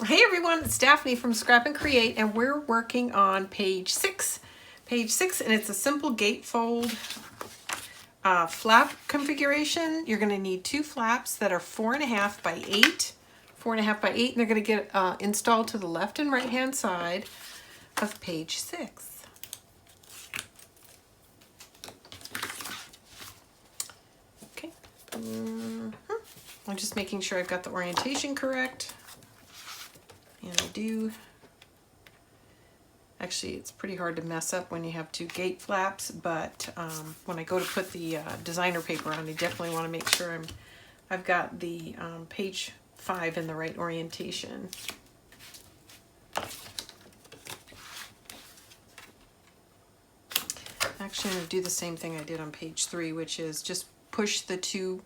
Hey everyone, it's Daphne from Scrap and Create, and we're working on page 6. Page 6, and it's a simple gatefold flap configuration. You're going to need 2 flaps that are 4.5 by 8. 4.5 by 8, and they're going to get installed to the left and right hand side of page 6. Okay. I'm just making sure I've got the orientation correct. And I do. Actually, it's pretty hard to mess up when you have 2 gate flaps, but when I go to put the designer paper on, I definitely want to make sure I've got the page 5 in the right orientation. Actually, I'm going to do the same thing I did on page 3, which is just push the 2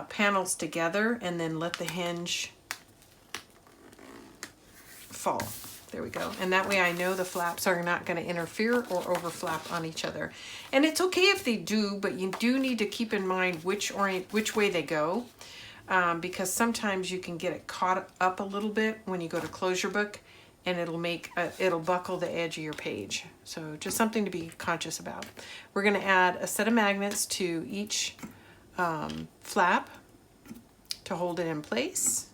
panels together and then let the hinge fall. There we go. And that way I know the flaps are not going to interfere or overflap on each other. And it's okay if they do, but you do need to keep in mind which way they go, because sometimes you can get it caught up a little bit when you go to close your book, and it'll buckle the edge of your page. So just something to be conscious about. We're going to add a set of magnets to each flap to hold it in place.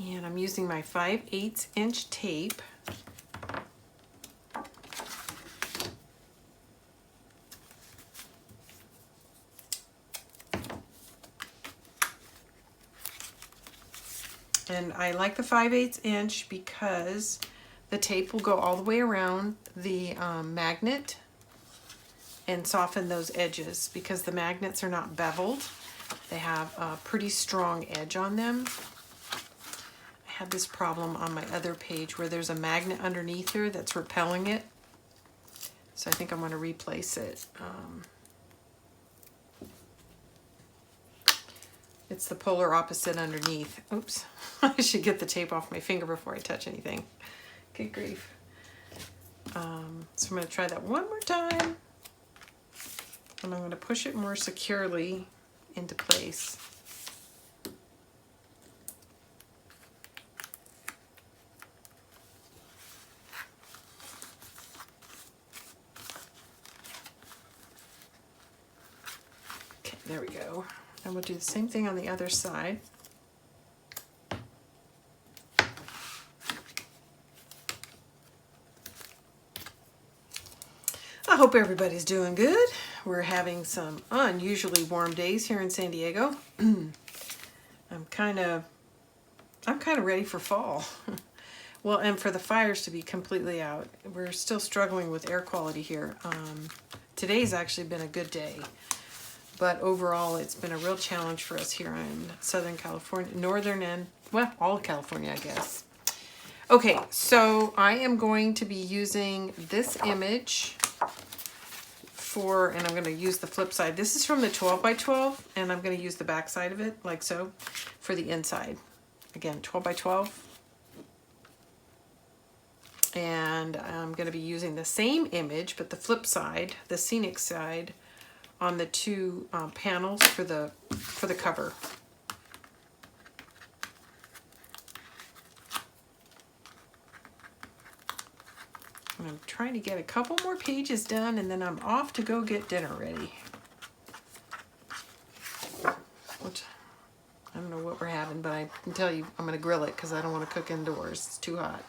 And I'm using my 5/8 inch tape. And I like the 5/8 inch because the tape will go all the way around the magnet and soften those edges, because the magnets are not beveled. They have a pretty strong edge on them. Had this problem on my other page where there's a magnet underneath here that's repelling it. So I think I'm going to replace it. It's the polar opposite underneath. Oops, I should get the tape off my finger before I touch anything. Good grief. So I'm going to try that one more time. And I'm going to push it more securely into place. There we go. And we'll do the same thing on the other side. I hope everybody's doing good. We're having some unusually warm days here in San Diego. I'm kind of ready for fall. Well, and for the fires to be completely out. We're still struggling with air quality here. Today's actually been a good day. But overall, it's been a real challenge for us here in Southern California, northern and, well, all of California, I guess. Okay, so I am going to be using this image and I'm going to use the flip side. This is from the 12 by 12, and I'm going to use the back side of it, like so, for the inside. Again, 12 by 12. And I'm going to be using the same image, but the flip side, the scenic side, on the 2 panels for the cover. And I'm trying to get a couple more pages done, and then I'm off to go get dinner ready. Which, I don't know what we're having, but I can tell you I'm going to grill it because I don't want to cook indoors. It's too hot.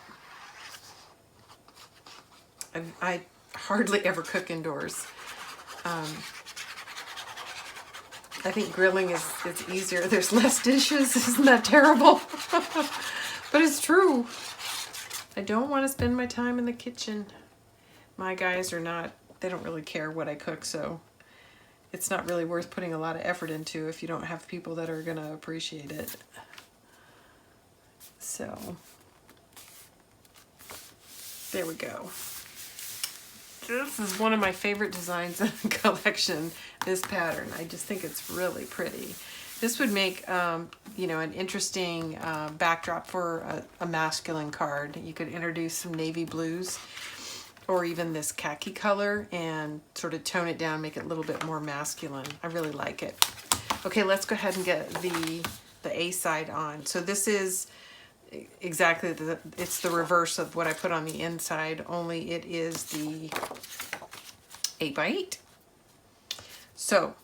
I hardly ever cook indoors. I think grilling is easier. There's less dishes. Isn't that terrible? But it's true. I don't want to spend my time in the kitchen. My guys are not, they don't really care what I cook, so it's not really worth putting a lot of effort into if you don't have people that are going to appreciate it. So, there we go. This is one of my favorite designs in the collection, this pattern. I just think it's really pretty. This would make, you know, an interesting backdrop for a masculine card. You could introduce some navy blues or even this khaki color and sort of tone it down, make it a little bit more masculine. I really like it. Okay, let's go ahead and get the the A side on. So this is exactly it's the reverse of what I put on the inside, only it is the 8x8. So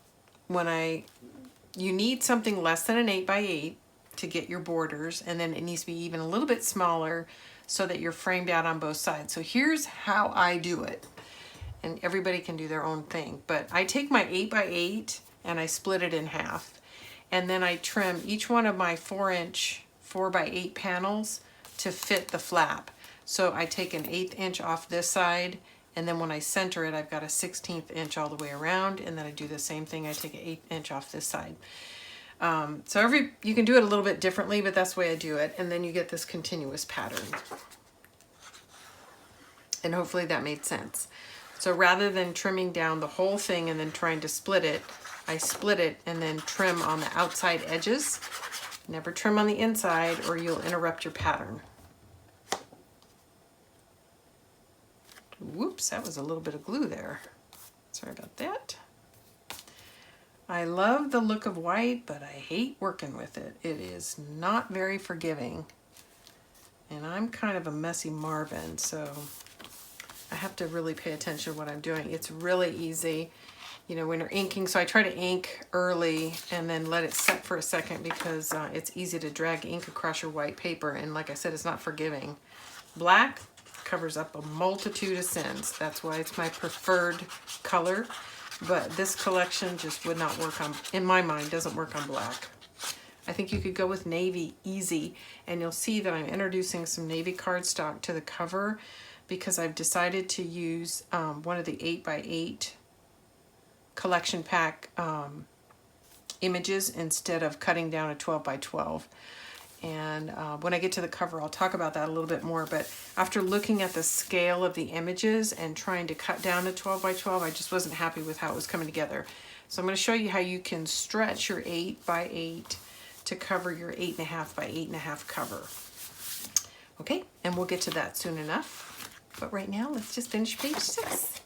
you need something less than an 8x8 to get your borders, and then it needs to be even a little bit smaller so that you're framed out on both sides. So here's how I do it, and everybody can do their own thing, but I take my 8x8 and I split it in half, and then I trim each one of my 4-inch 4x8 panels to fit the flap. So I take an 1/8 inch off this side, and then when I center it, I've got a 1/16 inch all the way around, and then I do the same thing. I take an 1/8 inch off this side. So you can do it a little bit differently, but that's the way I do it, and then you get this continuous pattern. And hopefully that made sense. So rather than trimming down the whole thing and then trying to split it, I split it and then trim on the outside edges. Never trim on the inside or you'll interrupt your pattern. Whoops, that was a little bit of glue there. Sorry about that. I love the look of white, but I hate working with it. It is not very forgiving. And I'm kind of a messy Marvin, so I have to really pay attention to what I'm doing. It's really easy, you know, when you're inking. So I try to ink early and then let it set for a second because it's easy to drag ink across your white paper. And like I said, it's not forgiving. Black covers up a multitude of sins. That's why it's my preferred color. But this collection just would not work on, in my mind, doesn't work on black. I think you could go with navy easy, and you'll see that I'm introducing some navy cardstock to the cover because I've decided to use one of the 8x8 collection pack images instead of cutting down a 12x12. And when I get to the cover, I'll talk about that a little bit more. But after looking at the scale of the images and trying to cut down to 12x12, I just wasn't happy with how it was coming together. So I'm going to show you how you can stretch your 8x8 to cover your 8.5x8.5 cover. Okay, and we'll get to that soon enough. But right now, let's just finish page 6.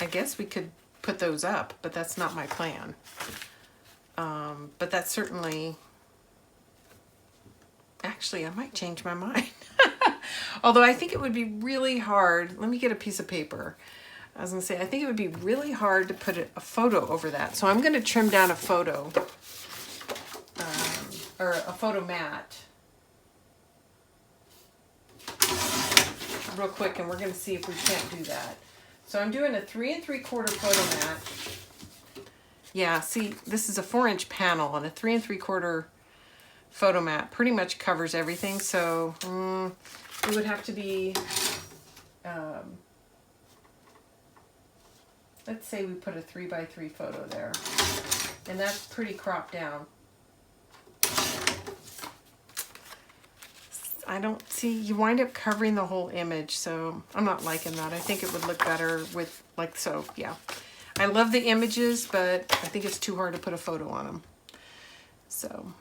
I guess we could put those up, but that's not my plan. But that's certainly, actually, I might change my mind. Although I think it would be really hard. Let me get a piece of paper. I was going to say, I think it would be really hard to put a photo over that. So I'm going to trim down a photo, or a photo mat real quick, and we're going to see if we can't do that. So I'm doing a 3 3/4 photo mat. Yeah, see, this is a 4-inch panel, and a 3 3/4 photo mat pretty much covers everything. So it would have to be, let's say we put a 3x3 photo there, and that's pretty cropped down. I don't see, you wind up covering the whole image, so I'm not liking that. I think it would look better with, like, so, yeah. I love the images, but I think it's too hard to put a photo on them. So,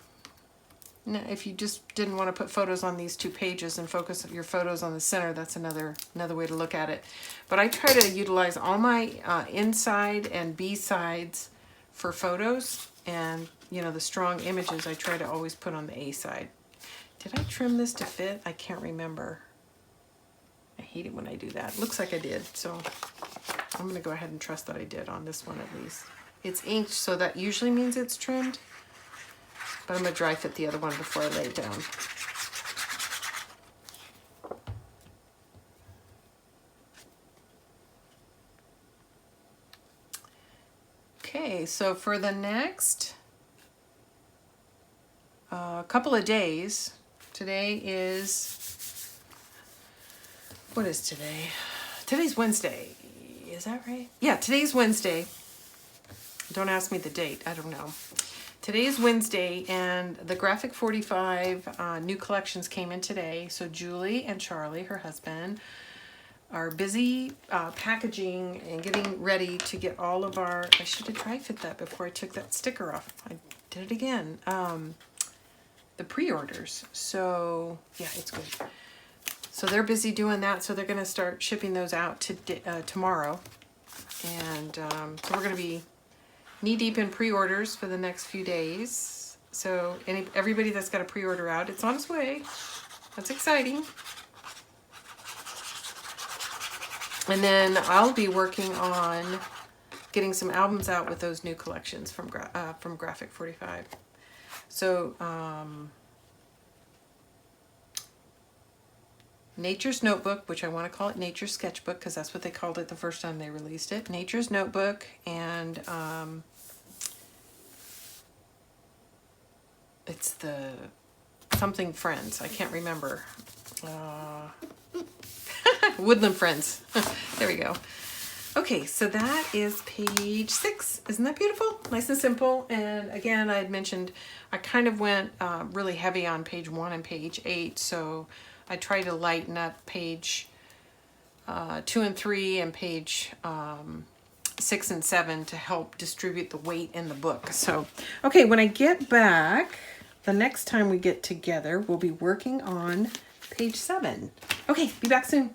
now if you just didn't want to put photos on these 2 pages and focus your photos on the center, that's another way to look at it. But I try to utilize all my inside and B sides for photos, and you know, the strong images I try to always put on the A side. Did I trim this to fit? I can't remember. I hate it when I do that. Looks like I did, so I'm going to go ahead and trust that I did on this one at least. It's inked, so that usually means it's trimmed. But I'm going to dry fit the other one before I lay it down. Okay, so for the next couple of days, today is, what is today? Today's Wednesday. Is that right? Yeah, today's Wednesday. Don't ask me the date. I don't know. Today's Wednesday, and the Graphic 45 new collections came in today. So Julie and Charlie, her husband, are busy packaging and getting ready to get all of our, I should have dry fit that before I took that sticker off. I did it again. The pre-orders. So yeah, it's good. So they're busy doing that. So they're going to start shipping those out tomorrow. And so we're going to be knee deep in pre-orders for the next few days. So everybody that's got a pre-order out, it's on its way. That's exciting. And then I'll be working on getting some albums out with those new collections from Graphic 45. So Nature's Notebook, which I want to call it Nature's Sketchbook because that's what they called it the first time they released it. Nature's Notebook and it's the something Friends. I can't remember. Woodland Friends. There we go. Okay, so that is page 6. Isn't that beautiful? Nice and simple. And again, I had mentioned I kind of went really heavy on page 1 and page 8, so I tried to lighten up page 2 and 3 and page 6 and 7 to help distribute the weight in the book. So, okay, when I get back, the next time we get together, we'll be working on page 7. Okay, be back soon.